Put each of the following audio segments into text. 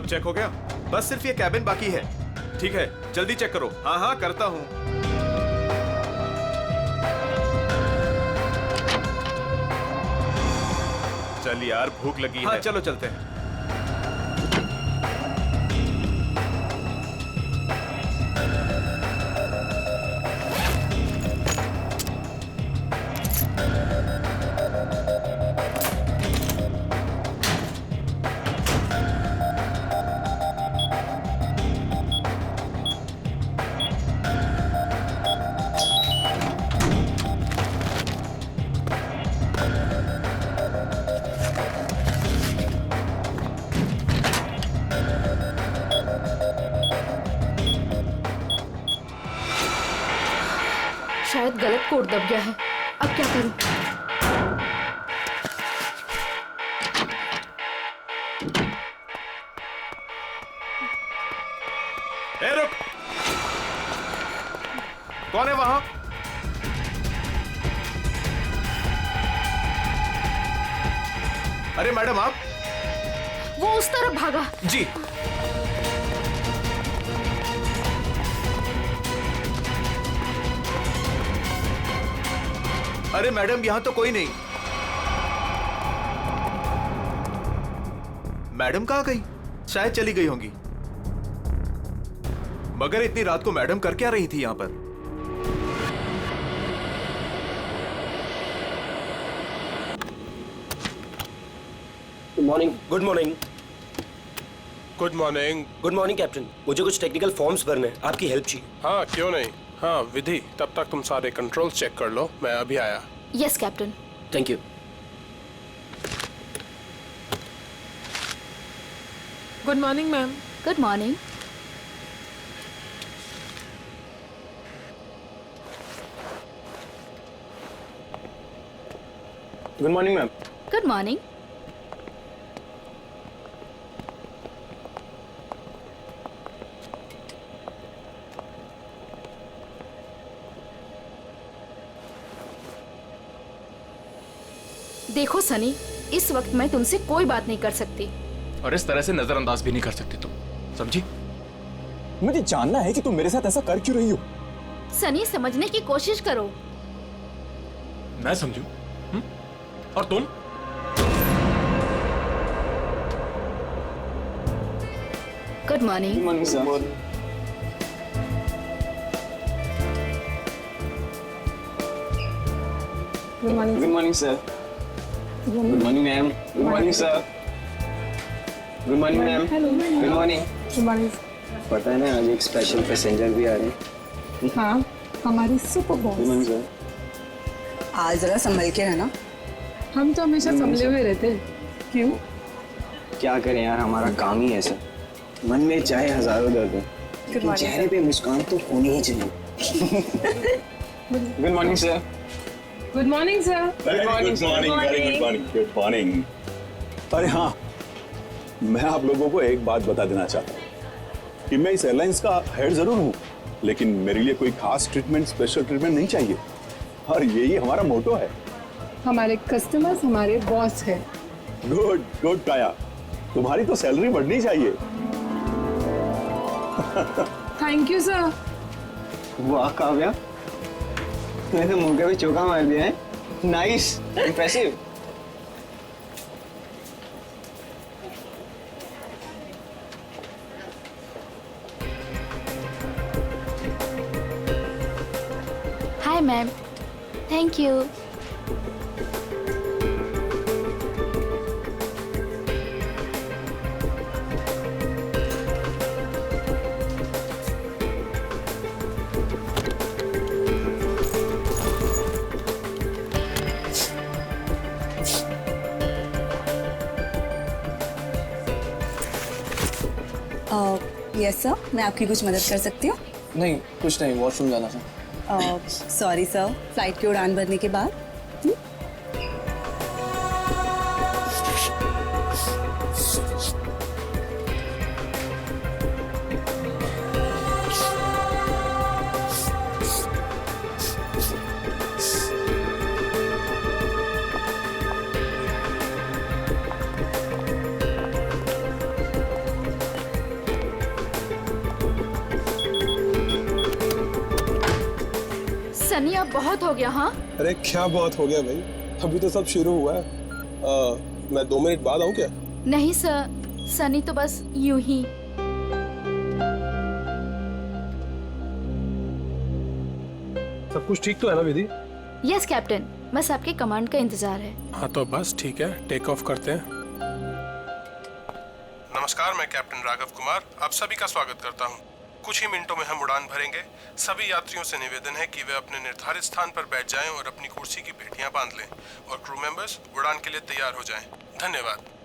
Check हो गया? बस सिर्फ ये कैबिन बाकी है। ठीक है, जल्दी चेक करो। हाँ हाँ करता हूँ। चल यार, भूख लगी है। हाँ चलो चलते हैं। शायद गलत कोड दब गया है। अब क्या करूं? ए रुक! कौन है वहां? अरे मैडम आप? वो उस तरफ भागा। जी। अरे मैडम यहां तो कोई नहीं। मैडम कहां गई? शायद चली गई होंगी। मगर इतनी रात को मैडम कर क्या रही थी यहां पर? Good morning. Good morning. Good morning. Good morning captain, मुझे कुछ टेक्निकल फॉर्म्स भरने हैं, आपकी हेल्प चाहिए। हाँ क्यों नहीं। हाँ विधि, तब तक तुम सारे कंट्रोल चेक कर लो, मैं अभी आया। Yes captain. Thank you. Good morning ma'am. Good morning. Good morning ma'am. Good morning. देखो सनी, इस वक्त मैं तुमसे कोई बात नहीं कर सकती। और इस तरह से नजरअंदाज भी नहीं कर सकती तुम, समझी? मुझे जानना है कि तुम मेरे साथ ऐसा कर क्यों रही हो। सनी समझने की कोशिश करो। मैं समझू? और तुम? Good morning. Good morning sir. Good morning. Good morning sir. Good morning ma'am. Good morning sir. Good morning ma'am. Good morning. Good morning. पता है ना आज एक स्पेशल पैसेंजर भी आ रहे हैं। हाँ, हमारी super good boss. Morning sir. आज जरा संभल के रहना। हम तो हमेशा संभले हुए रहते हैं। क्यों? क्या करें यार, हमारा काम ही ऐसा। मन में चाहे हजारों दर्द हो, लेकिन चेहरे पे मुस्कान तो होनी ही चाहिए। Good morning sir. Good morning sir. Good morning. Good morning. अरे हाँ, मैं आप लोगों को एक बात बता देना चाहता हूँ कि मैं इस एयरलाइंस का हेड जरूर हूँ, लेकिन मेरे लिए कोई खास ट्रीटमेंट, स्पेशल ट्रीटमेंट नहीं चाहिए। और यही हमारा मोटो है। हमारे कस्टमर्स हमारे बॉस है। गुड गुड काया, तुम्हारी तो सैलरी बढ़नी चाहिए। Thank you sir. वाह काव्या, तूने तो मुंह पे चौका मार दिया है। Nice, impressive. Hi ma'am. Thank you. Yes sir, मैं आपकी कुछ मदद कर सकती हूँ? नहीं कुछ नहीं, वॉशरूम जाना था। सॉरी सर, फ्लाइट की उड़ान भरने के बाद। सनी अब बहुत हो गया। हाँ अरे क्या बहुत हो गया भाई, अभी तो सब शुरू हुआ है। मैं 2 मिनट बाद आऊँ क्या? नहीं सर, सनी तो बस यूं ही। सब कुछ ठीक तो है ना विधि? यस कैप्टन, बस आपके कमांड का इंतजार है। हाँ तो बस ठीक है, टेक ऑफ करते हैं। नमस्कार, मैं कैप्टन राघव कुमार आप सभी का स्वागत करता हूँ। कुछ ही मिनटों में हम उड़ान भरेंगे। सभी यात्रियों से निवेदन है कि वे अपने निर्धारित स्थान पर बैठ जाएं और अपनी कुर्सी की पेटियां बांध लें और क्रू मेंबर्स उड़ान के लिए तैयार हो जाएं। धन्यवाद।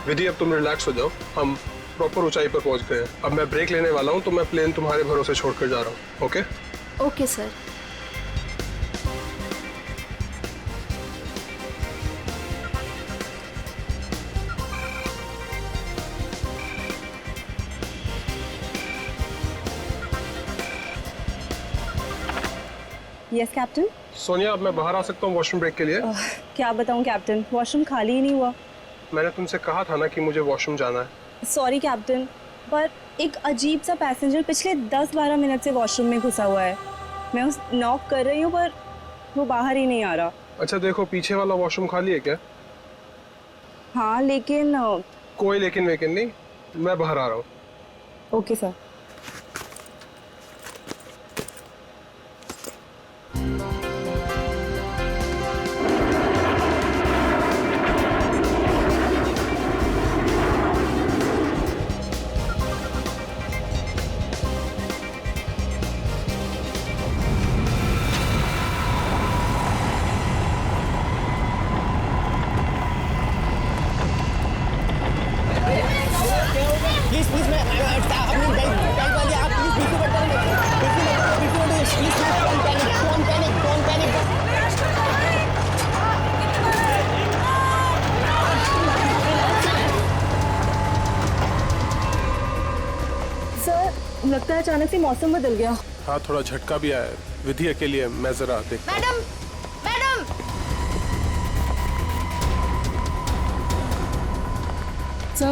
विधि अब तुम रिलैक्स हो जाओ, हम प्रॉपर ऊंचाई पर पहुंच गए हैं। अब मैं ब्रेक लेने वाला हूं तो मैं प्लेन तुम्हारे भरोसे छोड़कर जा रहा हूं। Okay okay sir. Yes captain. Sonia, अब मैं बाहर आ सकता हूं वॉशरूम ब्रेक के लिए? क्या बताऊं कैप्टन, वॉशरूम खाली ही नहीं हुआ। मैंने तुमसे कहा था ना कि मुझे वॉशरूम जाना है। सॉरी कैप्टन, पर एक अजीब सा पैसेंजर पिछले 10-12 मिनट से वॉशरूम में घुसा हुआ है। मैं उस नॉक कर रही हूँ पर वो बाहर ही नहीं आ रहा। अच्छा देखो, पीछे वाला वॉशरूम खाली है क्या? हाँ लेकिन कोई लेकिन वेकिन नहीं, मैं बाहर आ रहा हूँ। Okay sir. प्लीज प्लीज मैं अपनी बेल्ट वाली आप प्लीज बिल्कुल मत डोंट पैनिक। सर लगता है अचानक से मौसम बदल गया। हाँ थोड़ा झटका भी आया है। विधि अकेली है, मैं जरा देखता हूं। मैडम मैडम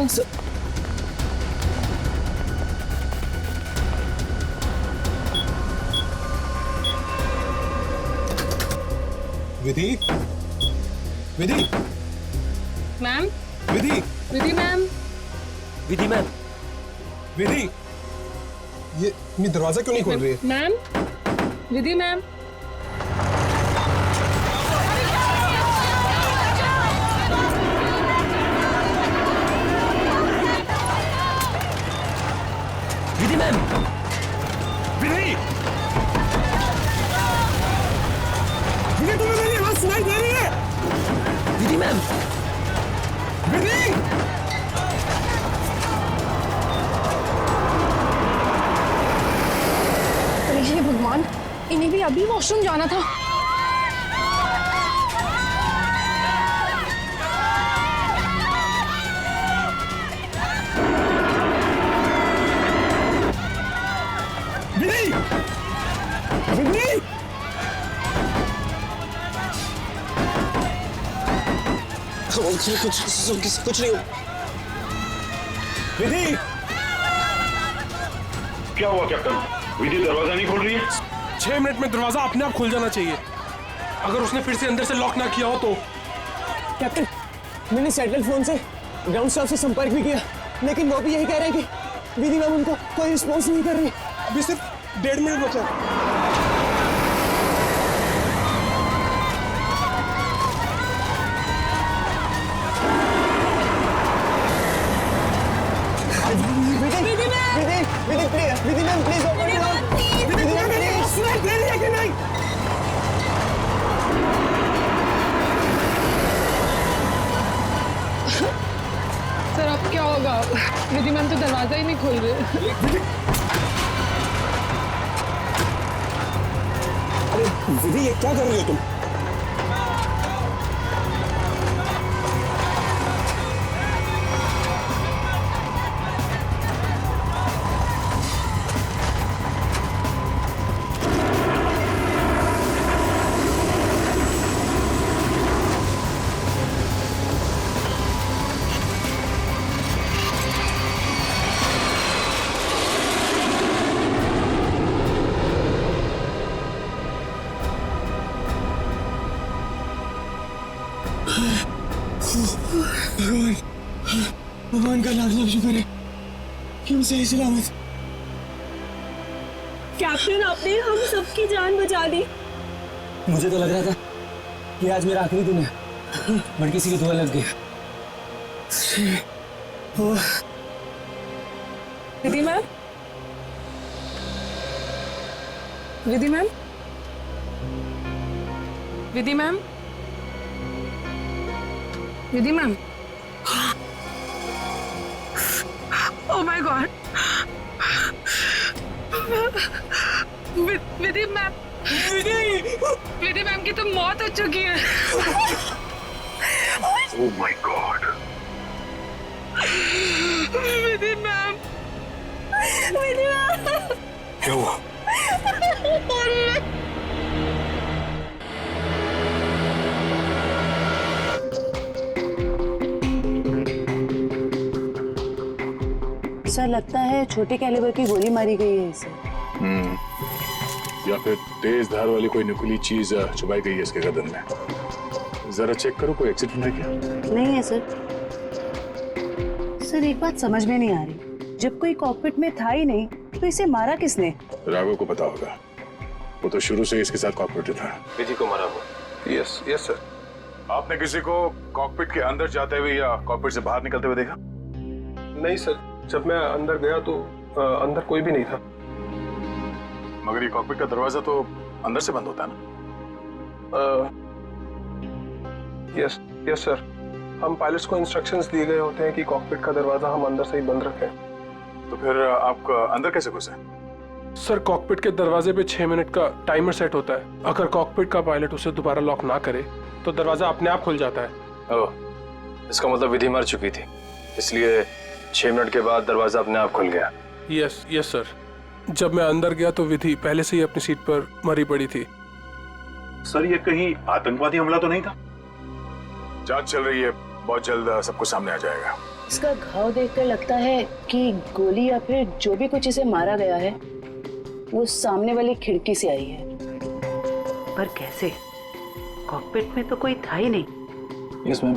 सर विधि, विधि, मैम, विधि, विधि मैम, विधि मैम, विधि, ये दरवाजा क्यों नहीं खोल रही है? Ma'am, Vidhi ma'am. Vidhi ma'am, विधि, विधि तुम्हें मेरी आवाज सुनाई दे रही है? विधि मैम, विधि, हे भगवान, इन्हें भी अभी वॉशरूम जाना था। विधि, विधि, कुछ नहीं। विधि, क्या हुआ कैप्टन? विधि दरवाजा नहीं खोल रही है? 6 मिनट में दरवाजा अपने आप खुल जाना चाहिए। अगर उसने फिर से अंदर से लॉक ना किया हो तो। कैप्टन, मैंने सैटेलाइट फोन से ग्राउंड स्टाफ से संपर्क भी किया, लेकिन वो भी यही कह रहे हैं कि विधि मैम उनको कोई रिस्पॉन्स नहीं कर रही। अभी सिर्फ 1.5 मिनट बचा है। Vidhi ma'am, please open it. Vidhi ma'am please. सुनाई दे रही है कि नहीं? सर अब क्या होगा? विधि मैम तो दरवाजा ही नहीं खोल रहे। अरे विधि, ये क्या कर रही हो तुम? भगवान का लाख लाख शुक्र है कि हम सही सलामत। कैप्टन, आपने हम सबकी जान बचा दी। मुझे तो लग रहा था कि आज मेरा आखिरी दिन है, बट किसी की दुआ लग गई। Vidhi ma'am, Vidhi ma'am, Vidhi ma'am, Vidhi ma'am. Oh my God, Vidhi ma'am, Vidhi ma'am की तो मौत हो चुकी है। Oh my God. Vidhi ma'am, Vidhi ma'am, क्या हुआ? सर लगता है छोटे कैलिबर की गोली मारी गई है इसे। या फिर तेज धार वाली कोई नुकीली चीज छुपाई गई है इसके गर्दन में। जरा चेक करो, कोई एक्सीडेंट है क्या? नहीं है सर। सर एक बात समझ में नहीं आ रही, जब कोई कॉकपिट में था ही नहीं तो इसे मारा किसने? राघव को पता होगा, वो तो शुरू से इसके साथ कॉकपिट था। विधि को मारा हुआ। Yes yes sir. आपने किसी को कॉकपिट के अंदर जाते हुए या कॉकपिट से बाहर निकलते हुए देखा? नहीं सर, जब मैं अंदर गया तो अंदर कोई भी नहीं था। मगर ये कॉकपिट का दरवाजा तो अंदर से बंद होता है ना? Yes yes sir. हम पायलट्स को इंस्ट्रक्शंस दिए गए होते हैं कि कॉकपिट का दरवाजा हम अंदर से ही बंद रखें। तो फिर आप अंदर कैसे घुसे? सर कॉकपिट के दरवाजे पे 6 मिनट का टाइमर सेट होता है। अगर कॉकपिट का पायलट उसे दोबारा लॉक ना करे तो दरवाजा अपने आप खुल जाता है। ओह, इसका मतलब विधि मर चुकी थी, इसलिए 6 मिनट के बाद दरवाजा अपने आप खुल गया। Yes yes sir. जब मैं अंदर गया तो विधि पहले से ही अपनी सीट पर मरी पड़ी थी। सर ये कहीं आतंकवादी हमला तो नहीं था? जांच चल रही है, बहुत जल्द सब कुछ सामने आ जाएगा। इसका घाव देखकर लगता है कि गोली या फिर जो भी कुछ इसे मारा गया है वो सामने वाली खिड़की से आई है। पर कैसे? कॉकपिट में तो कोई था ही नहीं। यस मैम,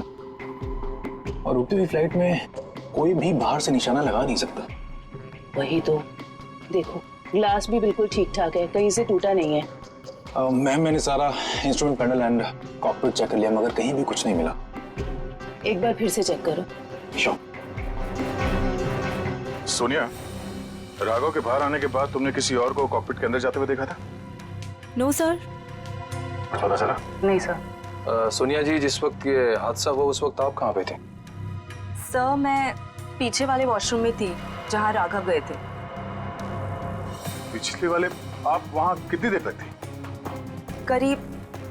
और उड़ती हुई फ्लाइट में कोई भी बाहर से निशाना लगा नहीं सकता। वही तो, देखो ग्लास भी बिल्कुल ठीक ठाक है, कहीं से टूटा नहीं है। मैम मैंने सारा instrument panel and cockpit check कर लिया, मगर कहीं भी कुछ नहीं मिला। एक बार फिर से चेक करो। श्योर। सोनिया, राघव के बाहर आने के बाद तुमने किसी और को कॉकपिट के अंदर जाते हुए देखा था? No sir. पता चला? नहीं सर। सोनिया जी, जिस वक्त ये हादसा हुआ उस वक्त आप कहाँ पे थे? सर मैं पीछे वाले वॉशरूम में थी जहाँ राघव गए थे। पिछले वाले? आप वहाँ कितनी देर तक थी? करीब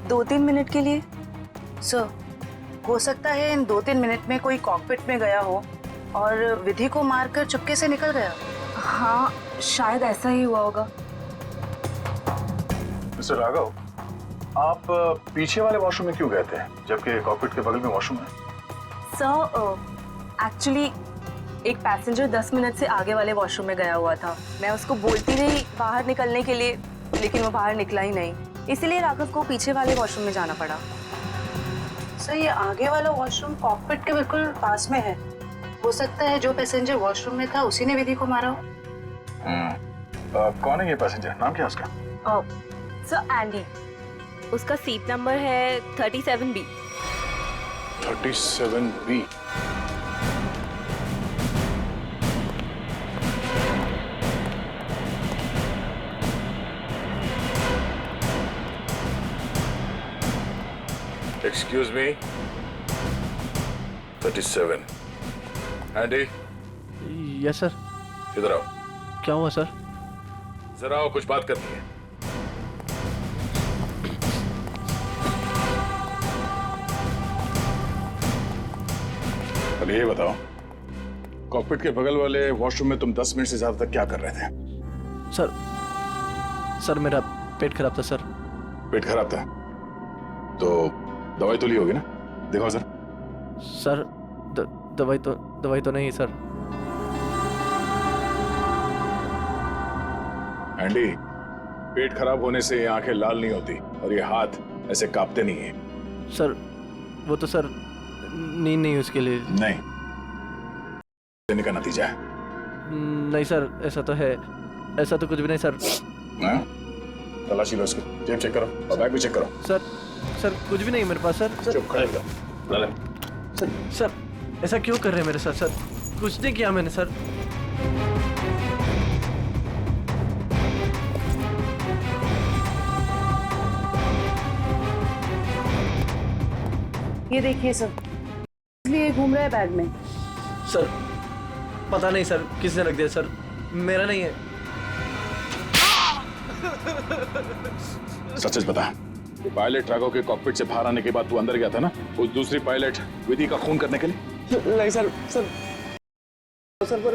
2-3 मिनट के लिए। सर हो सकता है इन 2-3 मिनट में कोई कॉकपिट में गया हो और विधि को मारकर चुपके से निकल गया। हाँ शायद ऐसा ही हुआ होगा। मिस्टर राघव, आप पीछे वाले वॉशरूम में क्यों गए थे जबकि कॉकपिट के बगल में वॉशरूम है? सर एक्चुअली एक पैसेंजर 10 मिनट से आगे वाले वॉशरूम में गया हुआ था। मैं उसको बोलती रही बाहर निकलने के लिए, लेकिन वो बाहर निकला ही नहीं, इसीलिए राघव को पीछे वाले वॉशरूम में जाना पड़ा। सर ये आगे वाला वॉशरूम कॉकपिट के बिल्कुल पास में है। हो सकता है जो पैसेंजर वॉशरूम में था उसी ने विधि को मारा हो। कौन है ये पैसेंजर? नाम क्या है उसका? सर एंडी, उसका सीट नंबर है 37B। 37B। Excuse me 37 Andy yes sir. इधर आओ। क्या हुआ सर? जरा आओ, कुछ बात करनी है। अब ये बताओ, कॉकपिट के बगल वाले वॉशरूम में तुम 10 मिनट से ज्यादा तक क्या कर रहे थे? सर मेरा पेट खराब था सर। पेट खराब था तो दवाई तो ली होगी ना? देखो सर। सर दवाई तो नहीं सर। एंडी, पेट खराब होने से ये आंखें लाल नहीं होती और ये हाथ ऐसे कांपते नहीं है। सर वो तो सर नींद नहीं उसके लिए। नहीं, देने का नतीजा है। नहीं सर, ऐसा तो है, ऐसा तो कुछ भी नहीं सर। हाँ? तलाशी लो उसकी, जेब चेक करो और बैग भी चेक करो। सर कुछ भी नहीं मेरे पास सर। चुप खड़े रहो। सर ऐसा क्यों कर रहे हैं मेरे साथ सर? कुछ नहीं किया मैंने सर। ये देखिए सर, इसलिए घूम रहा है बैग में। सर पता नहीं सर किसने रख दिया सर, मेरा नहीं है। सच बता, पायलट राघव के कॉकपिट से बाहर आने के बाद तू अंदर गया था ना, उस दूसरी पायलट विधि का खून करने के लिए? नहीं सर पर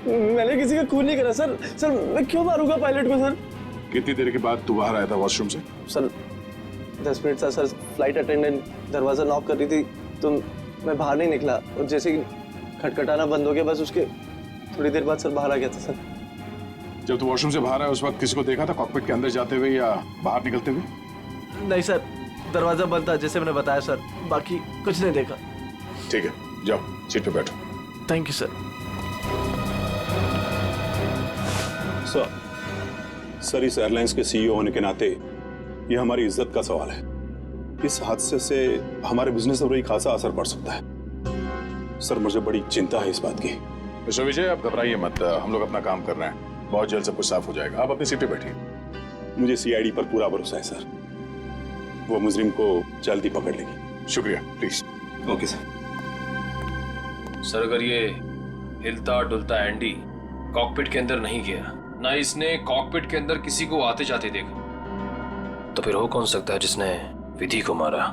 मैंने किसी का खून नहीं करा सर। मैं क्यों मारूंगा पायलट को सर? कितनी देर के बाद तू बाहर आया था वॉशरूम से? सर 10 मिनट था सर। फ्लाइट अटेंडेंट दरवाजा नॉक कर रही थी तो मैं बाहर नहीं निकला और जैसे ही खटखटाना बंद हो गया बस उसके थोड़ी देर बाद सर बाहर आ गया था सर। जब तू वॉशरूम से बाहर आया उस वक्त किसी को देखा था कॉकपिट के अंदर जाते हुए या बाहर निकलते हुए? नहीं सर, दरवाजा बंद था जैसे मैंने बताया सर, बाकी कुछ नहीं देखा। ठीक है, जाओ सीट पे बैठो। Thank you sir. सर इस एयरलाइंस के सीईओ होने के नाते ये हमारी इज्जत का सवाल है। इस हादसे से हमारे बिजनेस पर भी खासा असर पड़ सकता है। सर मुझे बड़ी चिंता है इस बात की। मिस्टर विजय, आप घबराइए मत, हम लोग अपना काम कर रहे हैं, बहुत जल्द सब कुछ साफ हो जाएगा। आप अपनी सीट पे बैठिए। मुझे सीआईडी पर पूरा भरोसा है सर, वो मुजरिम को जल्दी पकड़ लेगी। शुक्रिया, प्लीज। Okay sir. सर अगर ये हिलता डुलता एंडी कॉकपिट के अंदर नहीं गया, ना इसने कॉकपिट के अंदर किसी को आते जाते देखा, तो फिर हो कौन सकता है जिसने विधि को मारा?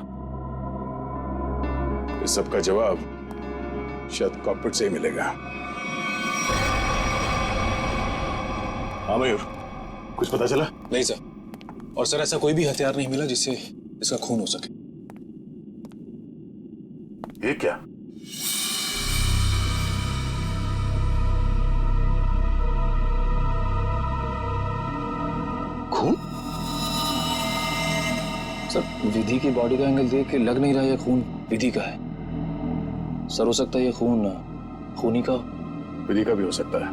इस सब का जवाब शायद कॉकपिट से ही मिलेगा। हाँ मयूर, कुछ पता चला? नहीं सर, और सर ऐसा कोई भी हथियार नहीं मिला जिससे इसका खून हो सके। ये क्या? खून? सर विधि की बॉडी का एंगल देख के लग नहीं रहा ये खून विधि का है। सर हो सकता है ये खून खूनी का। विधि का भी हो सकता है।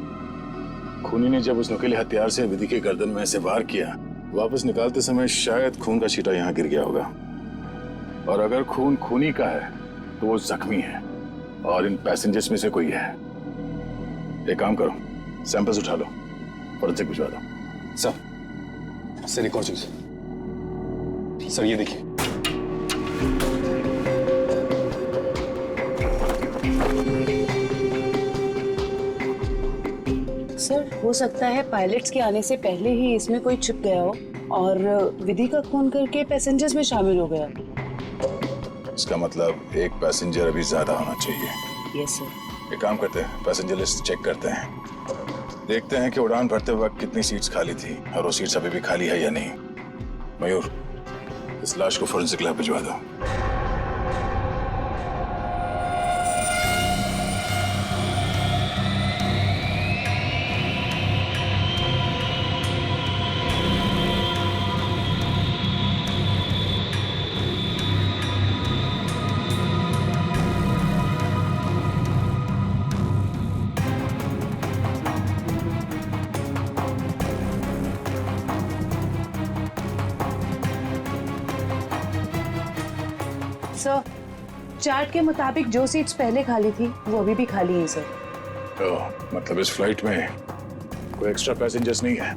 खूनी ने जब उस नुकीले हथियार से विधि के गर्दन में ऐसे वार किया, वापस निकालते समय शायद खून का छींटा यहाँ गिर गया होगा। और अगर खून खूनी का है तो वो जख्मी है और इन पैसेंजर्स में से कोई है। एक काम करो, सैंपल्स उठा लो, फॉरेंसिक भिजवा दो। सर एक और चीज सर, ये देखिए। सर हो सकता है पायलट्स के आने से पहले ही इसमें कोई छिप गया हो और विधि का खून करके पैसेंजर्स में शामिल हो गया। इसका मतलब एक पैसेंजर अभी ज्यादा होना चाहिए। Yes sir. एक काम करते हैं, पैसेंजर लिस्ट चेक करते हैं, देखते हैं कि उड़ान भरते वक्त कितनी सीट्स खाली थी और वो सीट्स अभी भी खाली है या नहीं। मयूर, इस लाश को फोरेंसिक लैब भिजवा दो। सर चार्ट के मुताबिक जो सीट्स पहले खाली थी वो अभी भी खाली है सर। मतलब इस फ्लाइट में कोई एक्स्ट्रा पैसेंजर्स नहीं है?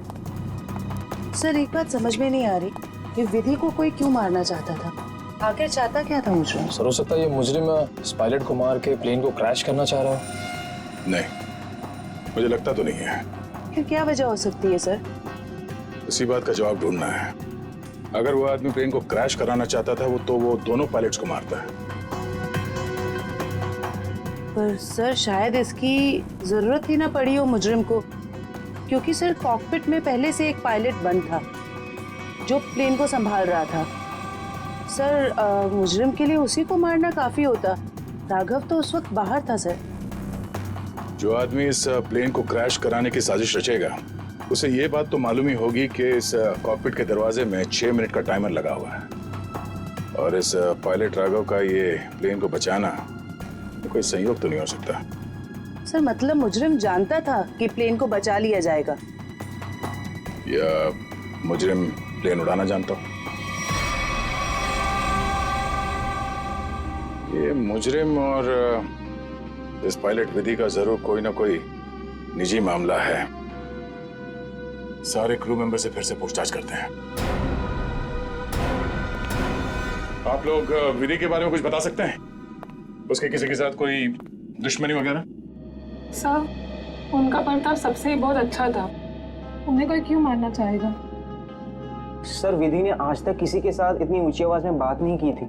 सर एक बात समझ में नहीं आ रही कि विधि को कोई क्यों मारना चाहता था। आखिर चाहता क्या था मुझे? सर हो सकता है ये मुजरिम इस पायलट को मार के प्लेन को क्रैश करना चाह रहा हो। नहीं, मुझे लगता तो नहीं है। फिर क्या वजह हो सकती है सर? इसी बात का जवाब ढूंढना है। अगर वो आदमी प्लेन को क्रैश कराना चाहता था वो दोनों पायलट्स को मारता है। पर सर शायद इसकी जरूरत ही ना पड़ी हो मुजरिम को, क्योंकि सर कॉकपिट में पहले से एक पायलट बंद था जो प्लेन को संभाल रहा था। सर मुजरिम के लिए उसी को मारना काफी होता। राघव तो उस वक्त बाहर था सर। जो आदमी इस प्लेन को क्रैश कराने की साजिश रचेगा उसे ये बात तो मालूम ही होगी कि इस कॉकपिट के दरवाजे में 6 मिनट का टाइमर लगा हुआ है, और इस पायलट राघव का ये प्लेन को बचाना कोई संयोग तो नहीं हो सकता। सर मतलब मुजरिम जानता था कि प्लेन को बचा लिया जाएगा, या मुजरिम प्लेन उड़ाना जानता हो? ये मुजरिम और इस पायलट विधि का जरूर कोई ना कोई निजी मामला है। सारे क्रू मेंबर से फिर से पूछताछ करते हैं। आप लोग विधि के बारे में कुछ बता सकते हैं? उसके किसी के साथ कोई दुश्मनी वगैरह? सर उनका बर्ताव सबसे बहुत अच्छा था, उन्हें कोई क्यों मारना चाहेगा? सर विधि ने आज तक किसी के साथ इतनी ऊंची आवाज में बात नहीं की थी,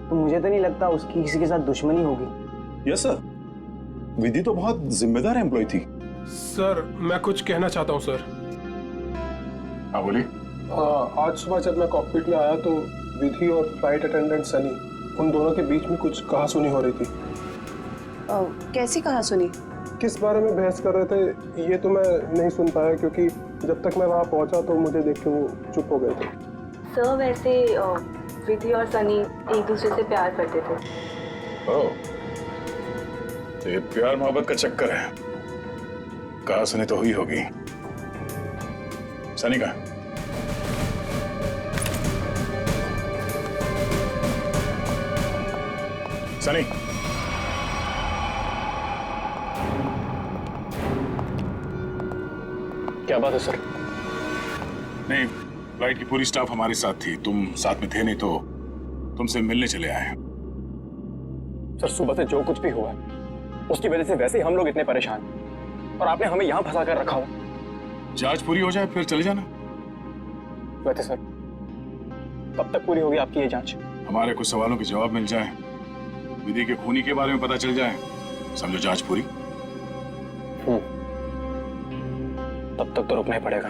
तो मुझे तो नहीं लगता उसकी किसी के साथ दुश्मनी होगी। यस सर, विधि तो बहुत जिम्मेदार एम्प्लॉय थी। सर मैं कुछ कहना चाहता हूँ सर। हाँ बोलिए। आज सुबह जब मैं कॉकपिट में आया तो विधि और फ्लाइट अटेंडेंट सनी, उन दोनों के बीच में कुछ कहासुनी हो रही थी। कैसी कहासुनी? किस बारे में बहस कर रहे थे ये तो मैं नहीं सुन पाया, क्योंकि जब तक मैं वहाँ पहुँचा तो मुझे देख के वो चुप हो गए थे। सर वैसे विधि और सनी एक दूसरे से प्यार करते थे। ओह, तो ये प्यार मोहब्बत का चक्कर है। कहासुनी तो हुई होगी। सनी का सनी, क्या बात है सर? नहीं, फ्लाइट की पूरी स्टाफ हमारे साथ थी, तुम साथ में थे नहीं तो तुमसे मिलने चले आए। सर सुबह से जो कुछ भी हुआ उसकी वजह से वैसे ही हम लोग इतने परेशान, और आपने हमें यहाँ फंसा कर रखा हुआ। जांच पूरी हो जाए फिर चले जाना। वैसे सर कब तक पूरी होगी आपकी ये जांच? हमारे कुछ सवालों के जवाब मिल जाए, विधि के खूनी के बारे में पता चल जाए, समझो जांच पूरी। तब तक तो रुकना ही पड़ेगा।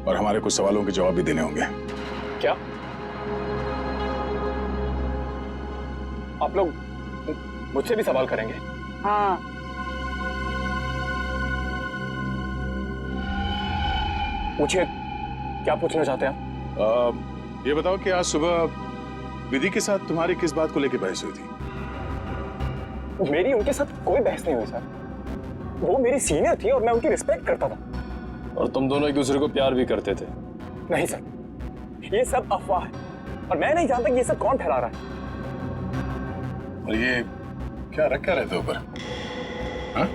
और हमारे कुछ सवालों के जवाब भी देने होंगे। क्या आप लोग मुझसे भी सवाल करेंगे? हाँ। पूछिए, क्या पूछना चाहते हैं आप? ये बताओ कि आज सुबह विधि के साथ तुम्हारी किस बात को लेकर बहस हुई थी? मेरी उनके साथ कोई बहस नहीं हुई सर। वो मेरी सीनियर थी और मैं उनकी रिस्पेक्ट करता था। और तुम दोनों एक दूसरे को प्यार भी करते थे? नहीं सर, ये सब अफवाह है और मैं नहीं जानता कि ये सब कौन फैला रहा है। और ये क्या रख क्या रहते ऊपर? हाँ?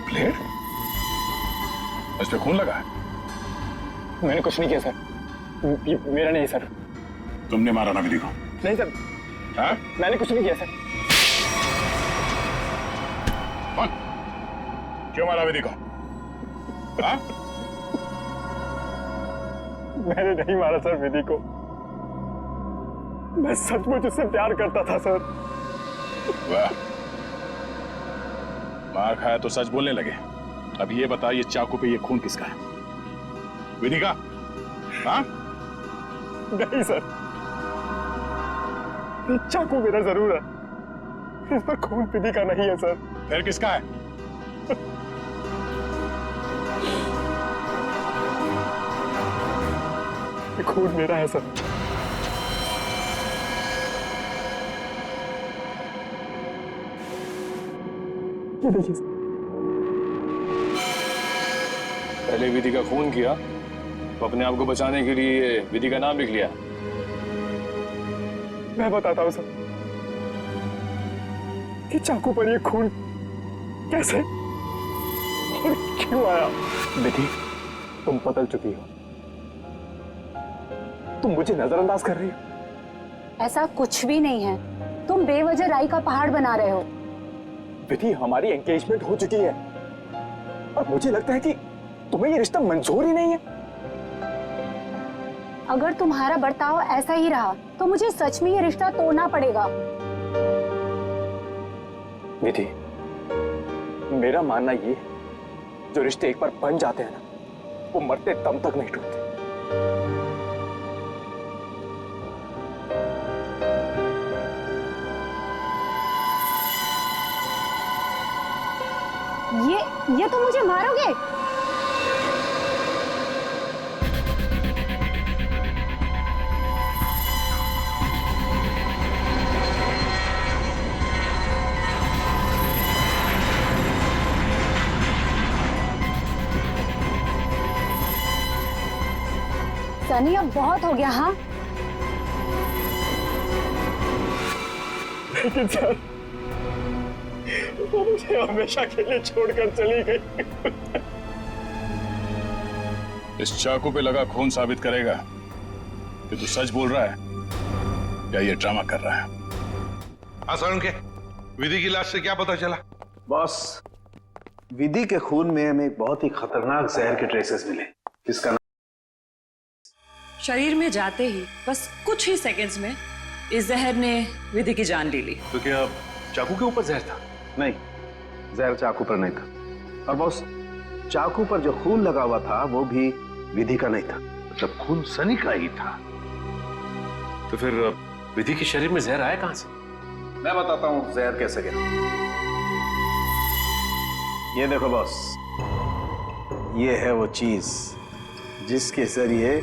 प्लेट? इस पे खून लगा है? मैंने कुछ नहीं किया सर। ये मेरा नहीं सर। तुमने मारा ना विधि को? नहीं सर। हाँ? मैंने कुछ नहीं किया सर। कौन? क्यों मारा विधि को? हाँ? मैंने नहीं मारा सर विधि को। मैं सचमुच उससे प्यार करता था सर। वाह, मार खाया तो सच बोलने लगे। अब ये बता, ये चाकू पे ये खून किसका है? विधि का? हाँ? नहीं सर, ये चाकू मेरा जरूर है, इस पर खून विधि का नहीं है सर। फिर किसका है? ये खून मेरा है सर। ये देखिए सर। पहले विधि का खून किया तो अपने आप को बचाने के लिए विधि का नाम लिख लिया। मैं बताता हूं सर कि चाकू पर ये खून कैसे और क्यों आया? विधि, तुम बदल चुकी हो। तुम मुझे नजरअंदाज कर रही हो। ऐसा कुछ भी नहीं है, तुम बेवजह राई का पहाड़ बना रहे हो। विधि, हमारी एंगेजमेंट हो चुकी है और मुझे लगता है कि तुम्हें ये रिश्ता मंजूर ही नहीं है। अगर तुम्हारा बर्ताव ऐसा ही रहा तो मुझे सच में ये रिश्ता तोड़ना पड़ेगा। विधि, मेरा मानना ये है, जो रिश्ते एक बार बन जाते हैं ना, वो मरते दम तक नहीं टूटते। ये तुम मुझे मारोगे? सनी, अब बहुत हो गया। हाँ, लेकिन सर, वो मुझे हमेशा के लिए छोड़कर चली गई। इस चाकू पे लगा खून साबित करेगा कि तू सच बोल रहा है या ये ड्रामा कर रहा है। सर, उनके विधि की लाश से क्या पता चला? बॉस, विधि के खून में हमें एक बहुत ही खतरनाक जहर के ट्रेसेस मिले, जिसका शरीर में जाते ही बस कुछ ही सेकंड्स में इस जहर ने विधि की जान ले ली। तो क्या चाकू के ऊपर जहर था? नहीं, जहर चाकू पर नहीं था। और बॉस, चाकू पर जो खून लगा हुआ था वो भी विधि का नहीं था। मतलब खून सनी का ही था। तो फिर विधि के शरीर में जहर आया कहां से? मैं बताता हूं जहर कैसे गया। ये देखो बॉस, ये है वो चीज जिसके जरिए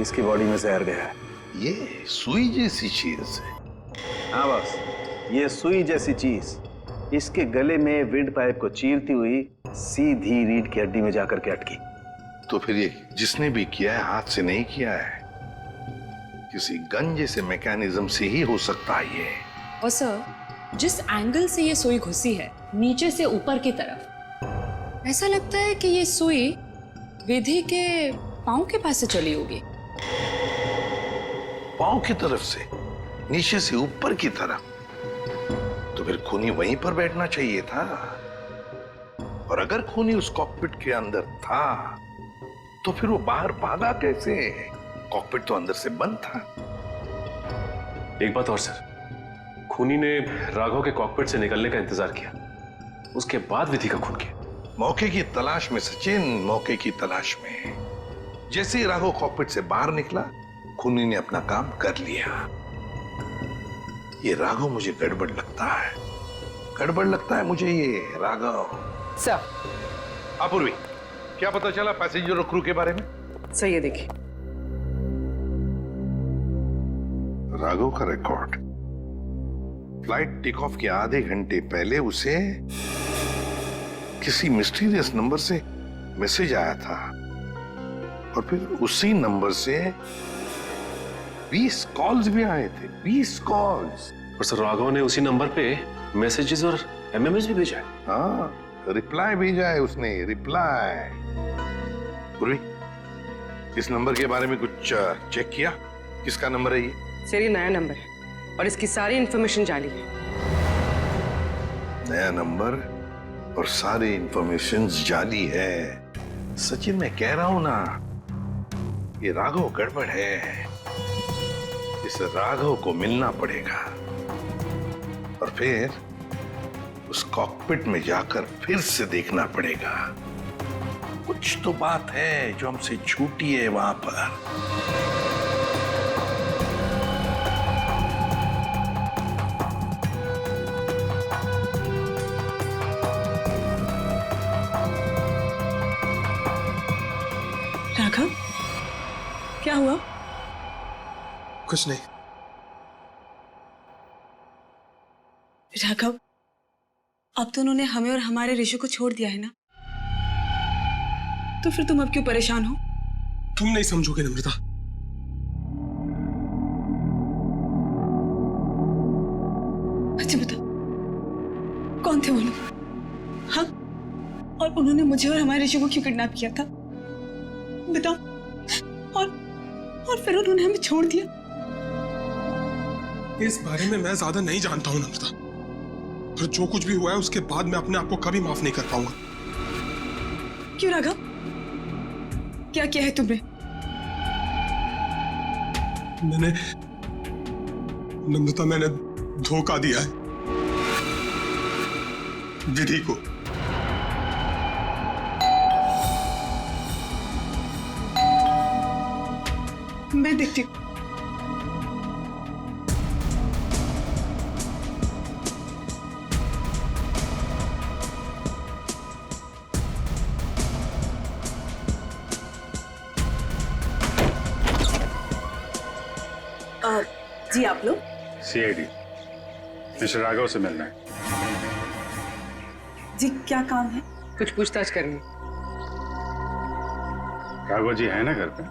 इसकी बॉडी में जहर गया है। ये सुई जैसी चीज है। हाँ बॉस, ये सुई जैसी चीज इसके गले में विंड पाइप को चीरती हुई सीधी रीढ़ की हड्डी में जाकर के अटकी। तो फिर ये जिसने भी किया है हाथ से नहीं किया है, किसी गन जैसे मैकेनिज्म से ही हो सकता है ये। और सर, जिस एंगल से ये सुई घुसी है, नीचे से ऊपर की तरफ, ऐसा लगता है कि ये सुई विधि के पांव के पास से चली होगी। पांव की तरफ से, नीचे से ऊपर की तरफ? तो फिर खूनी वहीं पर बैठना चाहिए था। और अगर खूनी उस कॉकपिट के अंदर था तो फिर वो बाहर भागा कैसे? कॉकपिट तो अंदर से बंद था। एक बात और सर, खूनी ने राघव के कॉकपिट से निकलने का इंतजार किया, उसके बाद विधि का खून किया। मौके की तलाश में सचिन, मौके की तलाश में। जैसे ही राघव कॉकपिट से बाहर निकला, खूनी ने अपना काम कर लिया। ये राघव मुझे गड़बड़ लगता है, गड़बड़ लगता है मुझे ये राघव। सर, अपूर्वी, क्या पता चला पैसेंजर और क्रू के बारे में? सर ये देखिए, राघव का रिकॉर्ड। फ्लाइट टेक ऑफ के आधे घंटे पहले उसे किसी मिस्टीरियस नंबर से मैसेज आया था और फिर उसी नंबर से 20 कॉल्स भी आए थे। 20 कॉल्स। और सर, राघव ने उसी नंबर पे मैसेजेस और एमएमएस भी भेजा है। हाँ, रिप्लाई भेजा है उसने, रिप्लाई। पूर्वी, इस नंबर के बारे में कुछ चेक किया? किसका नंबर है ये? सर ये नया नंबर है और इसकी सारी इंफॉर्मेशन जाली है। नया नंबर और सारी इंफॉर्मेशन जाली है। सचिन, मैं कह रहा हूं ना, ये राघव गड़बड़ है। इस राघव को मिलना पड़ेगा और फिर उस कॉकपिट में जाकर फिर से देखना पड़ेगा। कुछ तो बात है जो हमसे छूटी है वहां पर। राघव, क्या हुआ? कुछ नहीं। राघव, अब तो उन्होंने हमें और हमारे ऋषि को छोड़ दिया है ना, तो फिर तुम अब क्यों परेशान हो? तुम नहीं समझोगे नम्रता। अच्छा बता, कौन थे वो लोग? हाँ, और उन्होंने मुझे और हमारे ऋषि को क्यों किडनैप किया था बताओ। और फिर उन्होंने हमें छोड़ दिया। इस बारे में मैं ज्यादा नहीं जानता हूं नम्रता, पर जो कुछ भी हुआ है उसके बाद मैं अपने आप को कभी माफ नहीं कर पाऊंगा। क्यों राघव, क्या किया है तुमने? नम्रता मैंने धोखा दिया है विधि को। मैं देखती हूँ। जी आप लोग? सीआईडी मिस्टर राघव से मिलना है। जी क्या काम है? कुछ पूछताछ करनी। राघव जी है ना घर पे?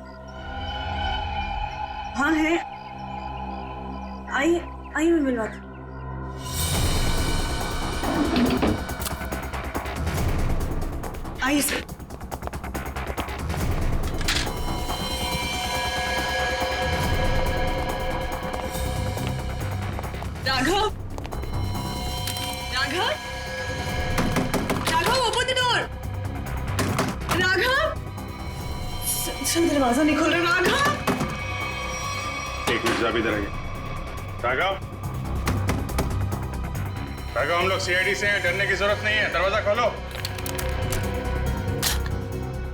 हाँ है, आइए मैं मिलवाती हूँ। आइए sir. Raghav, open the door. Raghav, sir दरवाजा नहीं खोल रहा। राघव, एक मिनट आप इधर आइए। राघव, हम लोग सीआईडी से हैं, डरने की जरूरत नहीं है, दरवाजा खोलो।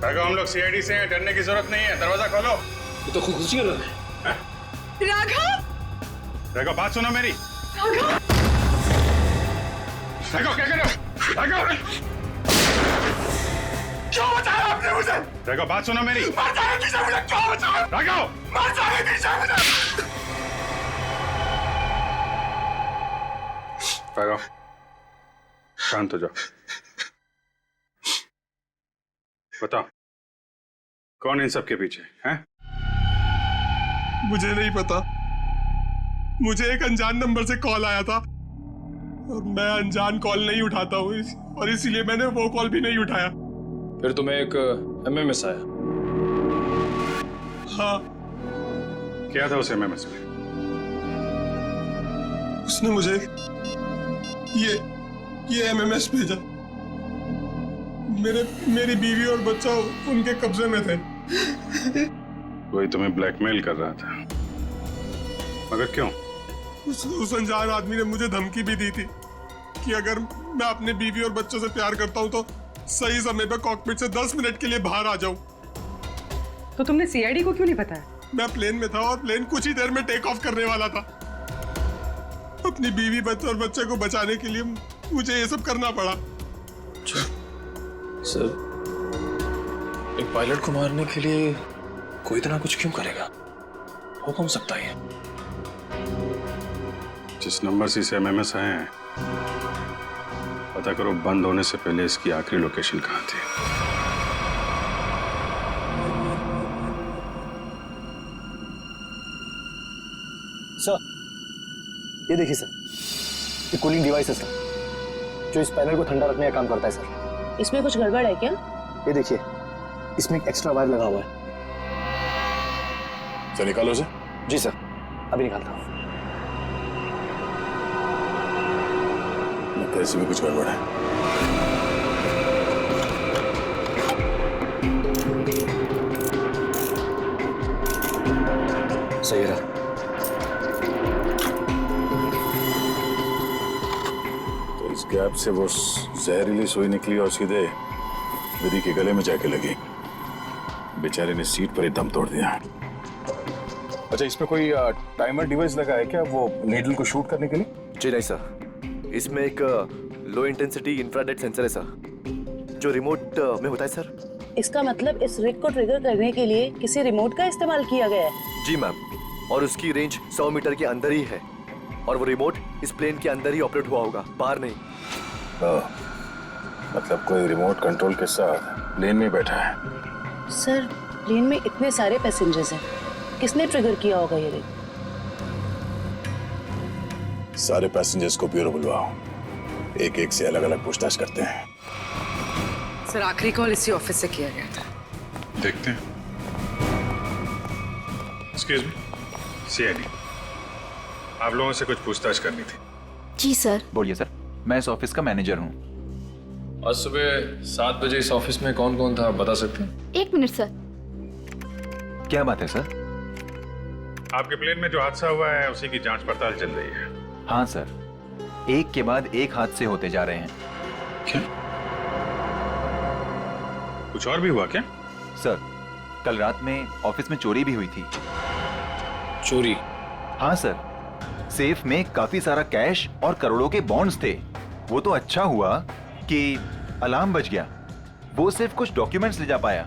राघव, हम लोग सीआईडी से हैं, डरने की जरूरत नहीं है, दरवाजा खोलो। ये तो खुशी हो रहा है। राघव बात सुनो मेरी। राघव क्या कर रहे हो? राघव क्यों बचाया आपने मुझे? राघव बात सुनो मेरी। मर जाने दीजिए मुझे, क्यों बचाया? राघव मर जाने दीजिए मुझे। राघव शांत हो जाओ। बताओ कौन इन सब के पीछे है? मुझे नहीं पता, मुझे एक अनजान नंबर से कॉल आया था और मैं अनजान कॉल नहीं उठाता हूँ और इसीलिए मैंने वो कॉल भी नहीं उठाया। फिर तुम्हें एक एमएमएस आया? हाँ। क्या था उस एमएमएस में? उसने मुझे ये एमएमएस भेजा। मेरी बीवी और बच्चा उनके कब्जे में थे। कोई तुम्हें ब्लैकमेल कर रहा था, मगर क्यों? उस अनजान आदमी ने मुझे धमकी भी दी थी कि अगर मैं अपने बीवी और बच्चों से प्यार करता हूं तो सही समय पर कॉकपिट से 10 मिनट के लिए बाहर आ जाऊं। तो तुमने सीआईडी को क्यों नहीं बताया? मैं प्लेन में था और प्लेन कुछ ही देर में टेक ऑफ करने वाला था। अपनी बीवी बच्चे और बच्चे को बचाने के लिए मुझे ये सब करना पड़ा। सर, एक पायलट को मारने के लिए कोई इतना कुछ क्यों करेगा? हो कौन सकता है? जिस नंबर से इसे एमएमएस आए हैं, पता करो बंद होने से पहले इसकी आखिरी लोकेशन कहाँ थी। सर, ये देखिए सर, ये कूलिंग डिवाइस है सर, जो इस पैनल को ठंडा रखने का काम करता है सर। इसमें कुछ गड़बड़ है क्या? ये देखिए, इसमें एक एक्स्ट्रा वायर लगा हुआ है। सर निकालो उसे। जी सर, अभी निकालता हूँ। लगता है इसमें कुछ गड़बड़ है। सही रहा। तो इस गैप से वो जहरीली सुई निकली और सीधे विधि के गले में जाके लगी। बेचारे ने सीट पर ही दम तोड़ दिया। अच्छा, इसमें कोई टाइमर डिवाइस लगा है क्या वो नीडल को शूट करने के लिए? जी नहीं सर, इसमें एक लो इंटेंसिटी इंफ्रारेड सेंसर है सर, जो रिमोट में होता है सर। इसका मतलब इस रिग को ट्रिगर करने के लिए किसी रिमोट का इस्तेमाल किया गया है? जी मैम, और उसकी रेंज 100 मीटर के अंदर ही है और वो रिमोट इस प्लेन के अंदर ही ऑपरेट हुआ होगा, बाहर नहीं। मतलब कोई रिमोट कंट्रोल के साथ प्लेन में बैठा है। सर, प्लेन में इतने सारे पैसेंजर्स हैं, किसने ट्रिगर किया होगा ये रिग? सारे पैसेंजर्स को ब्यूरो बुलवाओ, एक एक से अलग अलग पूछताछ करते हैं। सर आखिरी कॉल इसी ऑफिस से किया गया था। देखते हैं। एक्सक्यूज मी, सीआईडी, आप लोगों से कुछ पूछताछ करनी थी। जी सर। बोलिए सर, मैं इस ऑफिस का मैनेजर हूँ। आज सुबह 7 बजे इस ऑफिस में कौन कौन था आप बता सकते हैं? 1 मिनट सर। क्या बात है सर? आपके प्लेन में जो हादसा हुआ है उसी की जांच पड़ताल चल रही है। हाँ सर, एक के बाद एक हादसे होते जा रहे हैं। क्या? कुछ और भी हुआ क्या? सर, कल रात में ऑफिस में चोरी भी हुई थी। चोरी? हाँ सर, सेफ में काफी सारा कैश और करोड़ों के बॉन्ड्स थे। वो तो अच्छा हुआ कि अलार्म बज गया। वो सिर्फ कुछ डॉक्यूमेंट्स ले जा पाया।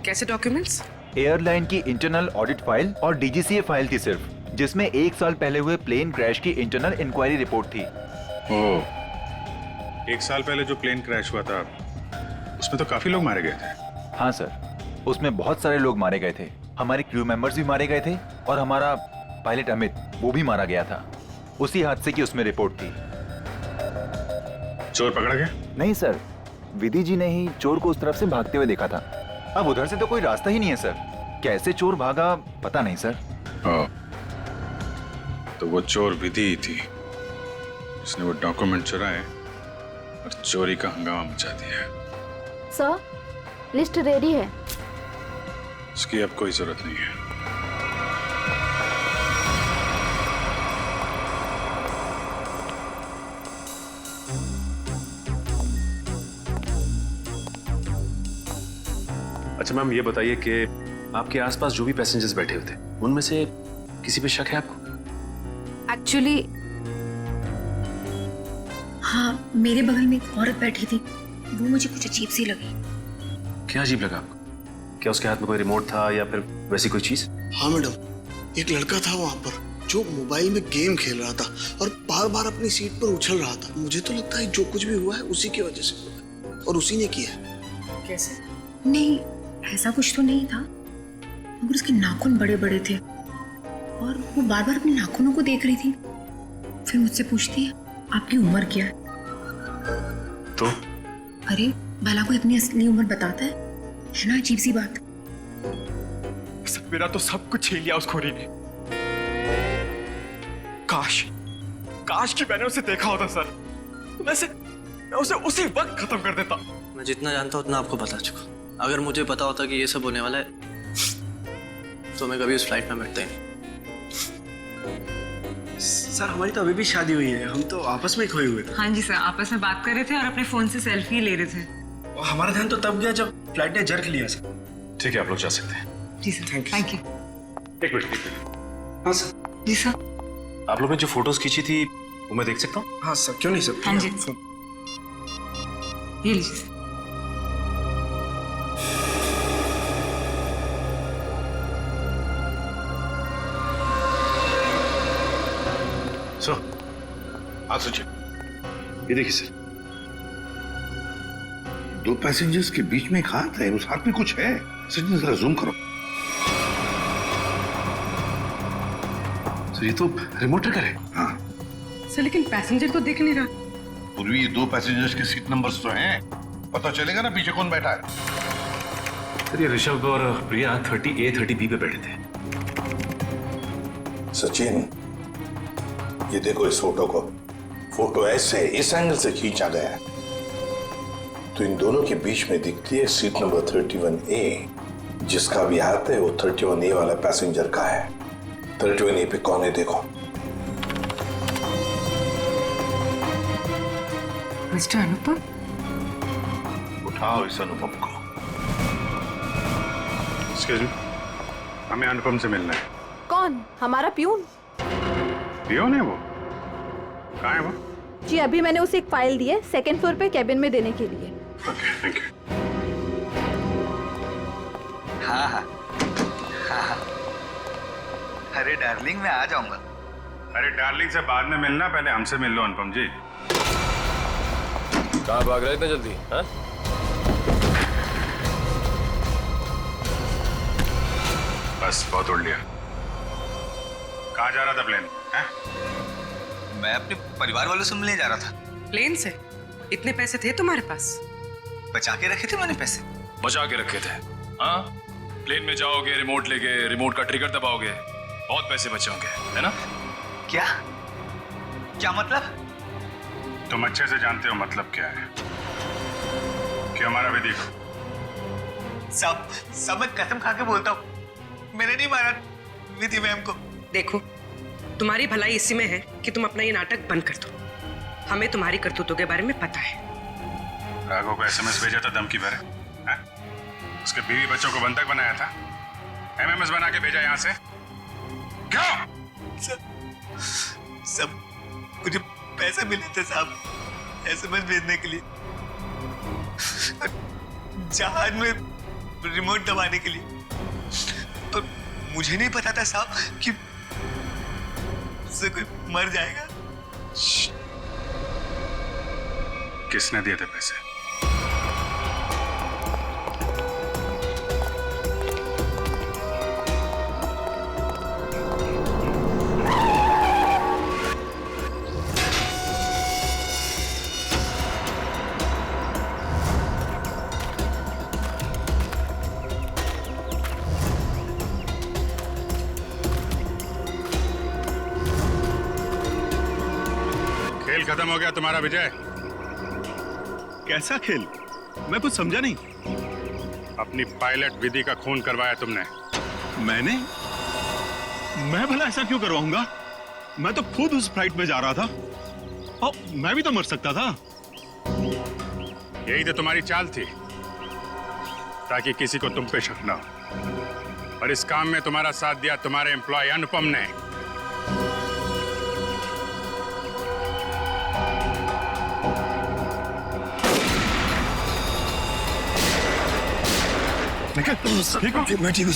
कैसे डॉक्यूमेंट्स? एयरलाइन की इंटरनल ऑडिट फाइल और डीजीसीए फाइल थी सिर्फ, जिसमें 1 साल पहले हुए प्लेन क्रैश की इंटरनल इंक्वायरी रिपोर्ट थी। ओह, 1 साल पहले जो प्लेन क्रैश हुआ था उसमें तो काफी लोग मारे गए थे। हाँ सर, उसमें बहुत सारे लोग मारे गए थे। हमारे क्रू मेंबर्स भी मारे गए थे और हमारा पायलट अमित, वो भी मारा गया था। उसी हादसे की उसमें रिपोर्ट थी। चोर पकड़ा गया? नहीं सर, विधि जी ने ही चोर को उस तरफ से भागते हुए देखा था। अब उधर से तो कोई रास्ता ही नहीं है सर। कैसे चोर भागा पता नहीं सर। तो वो चोर विधि ही थी जिसने वो डॉक्यूमेंट चुराए और चोरी का हंगामा मचा दिया। सर, लिस्ट रेडी है। इसकी अब कोई जरूरत नहीं है। अच्छा मैम, ये बताइए कि आपके आसपास जो भी पैसेंजर्स बैठे हुए थे उनमें से किसी पे शक है आपको? एक्चुअली हाँ, मेरे बगल में एक औरत बैठी थी, वो मुझे कुछ अजीब सी लगी। क्या अजीब लगा आपको? क्या उसके हाथ में कोई रिमोट था या फिर वैसी कोई चीज? हाँ मैडम, एक लड़का था वहाँ पर जो मोबाइल में गेम खेल रहा था और बार बार अपनी सीट पर उछल रहा था। मुझे तो लगता है जो कुछ भी हुआ है उसी की वजह से हुआ है और उसी ने किया है। कैसे? नहीं, ऐसा कुछ तो नहीं था, मगर उसके नाखून बड़े बड़े थे और वो बार बार अपने नाखूनों को देख रही थी। फिर मुझसे पूछती है, आपकी उम्र क्या है? तो? अरे भला कोई अपनी असली उम्र बताता है ना? अजीब सी बात। सर, मेरा तो सब कुछ छीन लिया उस खोरी ने। काश कि मैंने उसे देखा होता सर, तो मैं उसे उसी वक्त खत्म कर देता। मैं जितना जानता हूँ उतना आपको बता चुका। अगर मुझे पता होता कि ये सब होने वाला है तो मैं कभी उस फ्लाइट में बैठता ही नहीं। सर, हमारी तो अभी भी शादी हुई है, हम तो आपस में ही खोए हुए थे। हाँ जी सर, आपस में बात कर रहे थे और अपने फोन से सेल्फी ले रहे थे। और हमारा ध्यान तो तब गया जब फ्लाइट ने जर्क लिया सर। ठीक है, आप लोग जा सकते हैं। जी सर, थैंक यू। एक मिनट। हाँ सर। जी सर। आप लोग ने जो फोटोज खींची थी वो मैं देख सकता हूँ? हाँ सर, क्यों नहीं सर। हाँ जी, ये लीजिए। हाँ सोचिए, ये देखिए सर, 2 पैसेंजर्स के बीच में एक हाथ है, उस हाथ में कुछ है। सचिन जरा जूम करो। सर ये तो रिमोट ट्रिगर है। हाँ सर, लेकिन पैसेंजर तो दिख नहीं रहा। पूर्वी, ये 2 पैसेंजर्स के सीट नंबर्स तो हैं, पता चलेगा ना पीछे कौन बैठा है। सर ये ऋषभ और प्रिया 30A 30B पे बैठे थे। सचिन, ये देखो इस फोटो को। फोटो ऐसे इस एंगल से खींचा गया है तो इन दोनों के बीच में दिखती है सीट नंबर 31A। जिसका भी हाथ है वो 31A वाला पैसेंजर का है। 31A पे कौन है देखो। मिस्टर अनुपम। उठाओ इस अनुपम को। एक्सक्यूज मी, हमें अनुपम से मिलना है। कौन? हमारा प्यून। पियोन है वो? कहाँ है वो? जी, अभी मैंने उसे एक फाइल दी है 2nd फ्लोर पे कैबिन में देने के लिए। Okay, thank you. हाँ। अरे डार्लिंग, मैं आ जाऊंगा। अरे डार्लिंग से बाद में मिलना, पहले हमसे मिल लो अनुपम जी। कहाँ भाग रहे इतने जल्दी? हाँ? बस बहुत उड़ लिया। कहाँ जा रहा था प्लेन? मैं अपने परिवार वालों से मिलने जा रहा था। प्लेन से? इतने पैसे थे तुम्हारे पास? बचा के रखे थे मैंने पैसे। बचा के रखे थे? हाँ, प्लेन में जाओगे, रिमोट लेके रिमोट का ट्रिगर दबाओगे, बहुत पैसे बचे होंगे, है ना? क्या क्या मतलब? तुम अच्छे से जानते हो मतलब क्या है। क्यों मारा विधि को? सब मैं कसम खा के बोलता हूँ, मैंने नहीं मारा विधि मैम को। देखो, तुम्हारी भलाई इसी में है कि तुम अपना ये नाटक बंद कर दो। हमें तुम्हारी करतूतों के बारे में पता है। राघव को एसएमएस भेजा था धमकी भरे, उसके बीवी बच्चों को बंधक बनाया था, एमएमएस बना के भेजा यहाँ से। क्यों? सब मुझे पैसे मिले थे साहब एसएमएस भेजने के लिए, जहाज में रिमोट दबाने के लिए, और मुझे नहीं पता था साहब कि उससे कोई मर जाएगा। किसने दिए थे पैसे? खेल खत्म हो गया तुम्हारा विजय। कैसा खेल? मैं कुछ समझा नहीं। अपनी पायलट विधि का खून करवाया तुमने। मैंने? मैं भला ऐसा क्यों करवाऊंगा? मैं तो खुद उस फ्लाइट में जा रहा था और मैं भी तो मर सकता था। यही तो तुम्हारी चाल थी, ताकि किसी को तुम पे शक ना हो। और इस काम में तुम्हारा साथ दिया तुम्हारे एम्प्लॉय अनुपम ने। ठीक हो? मैं ठीक हूँ।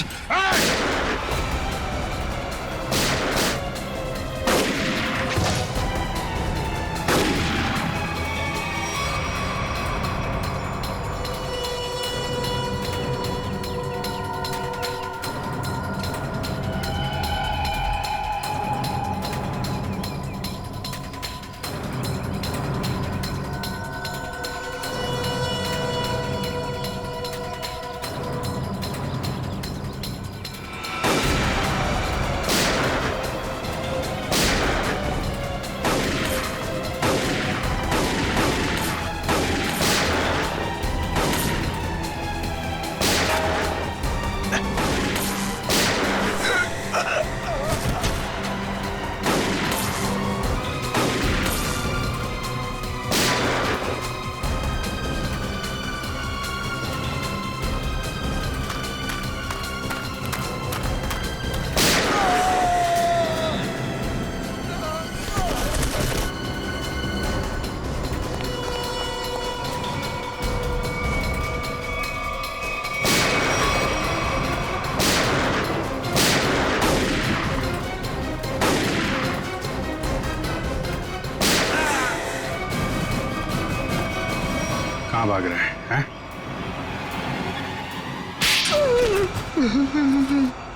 कहाँ भाग रहे हैं?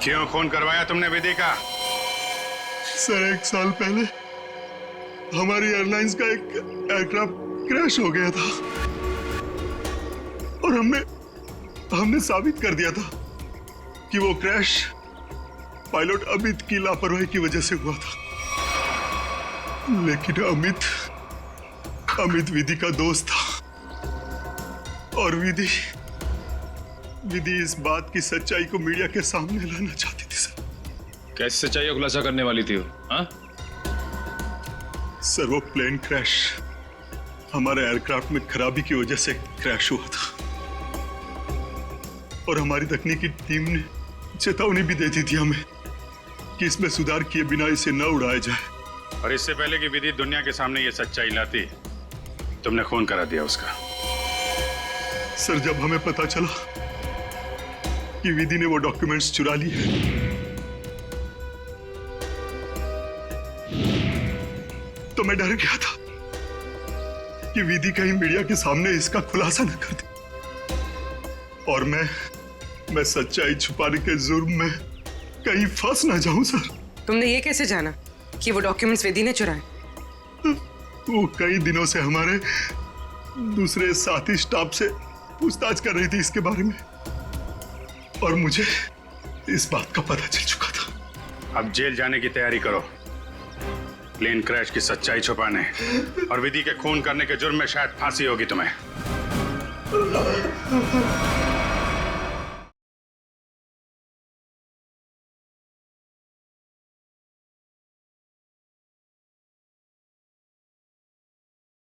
क्यों खून करवाया तुमने विधि का? सर, 1 साल पहले हमारी एयरलाइंस का एक एयरक्राफ्ट क्रैश हो गया था और हमने साबित कर दिया था कि वो क्रैश पायलट अमित की लापरवाही की वजह से हुआ था। लेकिन अमित विधि का दोस्त था और विधि इस बात की सच्चाई को मीडिया के सामने लाना चाहती थी सर। कैसे सच्चाई का खुलासा करने वाली थी वो? हाँ? सर, वो प्लेन क्रैश हमारे एयरक्राफ्ट में खराबी की वजह से क्रैश हुआ था और हमारी तकनीकी टीम ने चेतावनी भी दे दी थी हमें कि इसमें सुधार किए बिना इसे न उड़ाया जाए। और इससे पहले कि विधि दुनिया के सामने ये सच्चाई लाती, तुमने खून करा दिया उसका। सर, जब हमें पता चला कि विधि ने वो डॉक्यूमेंट्स चुरा लिए तो मैं डर गया था कि विधि कहीं मीडिया के सामने इसका खुलासा न कर दे और मैं सच्चाई छुपाने के जुर्म में कहीं फंस ना जाऊं। सर, तुमने ये कैसे जाना कि वो डॉक्यूमेंट्स विधि ने चुराए? वो कई दिनों से हमारे दूसरे साथी स्टाफ से पूछताछ कर रही थी इसके बारे में और मुझे इस बात का पता चल चुका था। अब जेल जाने की तैयारी करो, प्लेन क्रैश की सच्चाई छुपाने और विधि के खून करने के जुर्म में शायद फांसी होगी तुम्हें।